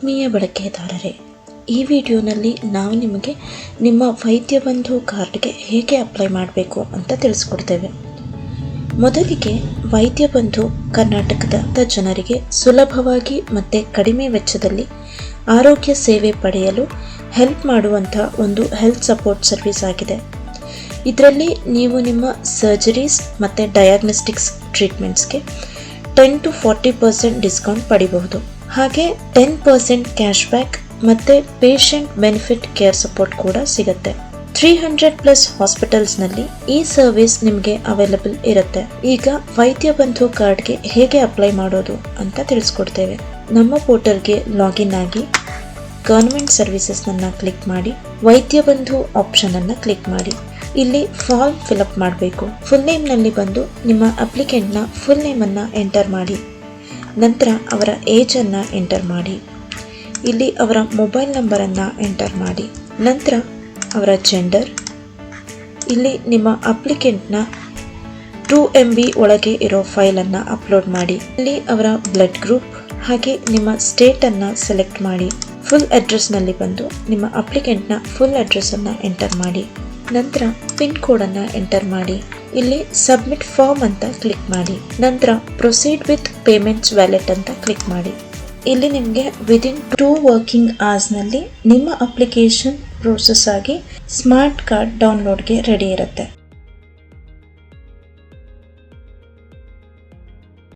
ಆತ್ಮೀಯ ಬಳಕೆದಾರರೇ, ಈ ವಿಡಿಯೋನಲ್ಲಿ ನಾವು ನಿಮಗೆ ನಿಮ್ಮ ವೈದ್ಯ ಬಂಧು ಕಾರ್ಡ್ಗೆ ಹೇಗೆ ಅಪ್ಲೈ ಮಾಡಬೇಕು ಅಂತ ತಿಳಿಸ್ಕೊಡ್ತೇವೆ. ಮೊದಲಿಗೆ ವೈದ್ಯ ಬಂಧು ಕರ್ನಾಟಕದ ಜನರಿಗೆ ಸುಲಭವಾಗಿ ಮತ್ತು ಕಡಿಮೆ ವೆಚ್ಚದಲ್ಲಿ ಆರೋಗ್ಯ ಸೇವೆ ಪಡೆಯಲು ಹೆಲ್ಪ್ ಮಾಡುವಂಥ ಒಂದು ಹೆಲ್ತ್ ಸಪೋರ್ಟ್ ಸರ್ವಿಸ್ ಆಗಿದೆ. ಇದರಲ್ಲಿ ನೀವು ನಿಮ್ಮ ಸರ್ಜರೀಸ್ ಮತ್ತು ಡಯಾಗ್ನೋಸ್ಟಿಕ್ಸ್ ಟ್ರೀಟ್ಮೆಂಟ್ಸ್ಗೆ 10 to 40% ಡಿಸ್ಕೌಂಟ್ ಪಡಿಬಹುದು. ಹಾಗೆ 10% ಕ್ಯಾಶ್ ಬ್ಯಾಕ್ ಮತ್ತು ಪೇಷಂಟ್ ಬೆನಿಫಿಟ್ ಕೇರ್ ಸಪೋರ್ಟ್ ಕೂಡ ಸಿಗುತ್ತೆ. 300+ ಹಾಸ್ಪಿಟಲ್ಸ್ನಲ್ಲಿ ಈ ಸರ್ವಿಸ್ ನಿಮಗೆ ಅವೈಲಬಲ್ ಇರುತ್ತೆ. ಈಗ ವೈದ್ಯ ಬಂಧು ಕಾರ್ಡ್ಗೆ ಹೇಗೆ ಅಪ್ಲೈ ಮಾಡೋದು ಅಂತ ತಿಳಿಸ್ಕೊಡ್ತೇವೆ. ನಮ್ಮ ಪೋರ್ಟಲ್ಗೆ ಲಾಗಿನ್ ಆಗಿ ಗವರ್ನಮೆಂಟ್ ಸರ್ವಿಸಸ್ನನ್ನು ಕ್ಲಿಕ್ ಮಾಡಿ ವೈದ್ಯ ಬಂಧು ಆಪ್ಷನನ್ನು ಕ್ಲಿಕ್ ಮಾಡಿ. ಇಲ್ಲಿ ಫಾರ್ಮ್ ಫಿಲಪ್ ಮಾಡಬೇಕು. ಫುಲ್ ನೇಮ್ನಲ್ಲಿ ಬಂದು ನಿಮ್ಮ ಅಪ್ಲಿಕೆಂಟ್ನ ಫುಲ್ ನೇಮನ್ನು ಎಂಟರ್ ಮಾಡಿ. ನಂತರ ಅವರ ಏಜನ್ನು ಎಂಟರ್ ಮಾಡಿ. ಇಲ್ಲಿ ಅವರ ಮೊಬೈಲ್ ನಂಬರನ್ನು ಎಂಟರ್ ಮಾಡಿ. ನಂತರ ಅವರ ಜೆಂಡರ್. ಇಲ್ಲಿ ನಿಮ್ಮ ಅಪ್ಲಿಕೆಂಟ್ನ 2 MB ಒಳಗೆ ಇರೋ ಫೈಲನ್ನು ಅಪ್ಲೋಡ್ ಮಾಡಿ. ಇಲ್ಲಿ ಅವರ ಬ್ಲಡ್ ಗ್ರೂಪ್ ಹಾಗೆ ನಿಮ್ಮ ಸ್ಟೇಟನ್ನು ಸೆಲೆಕ್ಟ್ ಮಾಡಿ. ಫುಲ್ ಅಡ್ರೆಸ್ನಲ್ಲಿ ಬಂದು ನಿಮ್ಮ ಅಪ್ಲಿಕೆಂಟ್ನ ಫುಲ್ ಅಡ್ರೆಸ್ಸನ್ನು ಎಂಟರ್ ಮಾಡಿ. ನಂತರ ಪಿನ್ ಕೋಡನ್ನು ಎಂಟರ್ ಮಾಡಿ. ಇಲ್ಲಿ ಸಬ್ಮಿಟ್ ಫಾರ್ಮ್ ಅಂತ ಕ್ಲಿಕ್ ಮಾಡಿ. ನಂತರ ಪ್ರೊಸೀಡ್ ವಿತ್ ಪೇಮೆಂಟ್ಸ್ ವ್ಯಾಲೆಟ್ ಅಂತ ಕ್ಲಿಕ್ ಮಾಡಿ. ಇಲ್ಲಿ ನಿಮಗೆ ವಿದಿನ್ 2 ವರ್ಕಿಂಗ್ ಅವರ್ಸ್ನಲ್ಲಿ ನಿಮ್ಮ ಅಪ್ಲಿಕೇಶನ್ ಪ್ರೋಸೆಸ್ ಆಗಿ ಸ್ಮಾರ್ಟ್ ಕಾರ್ಡ್ ಡೌನ್ಲೋಡ್ಗೆ ರೆಡಿ ಇರುತ್ತೆ.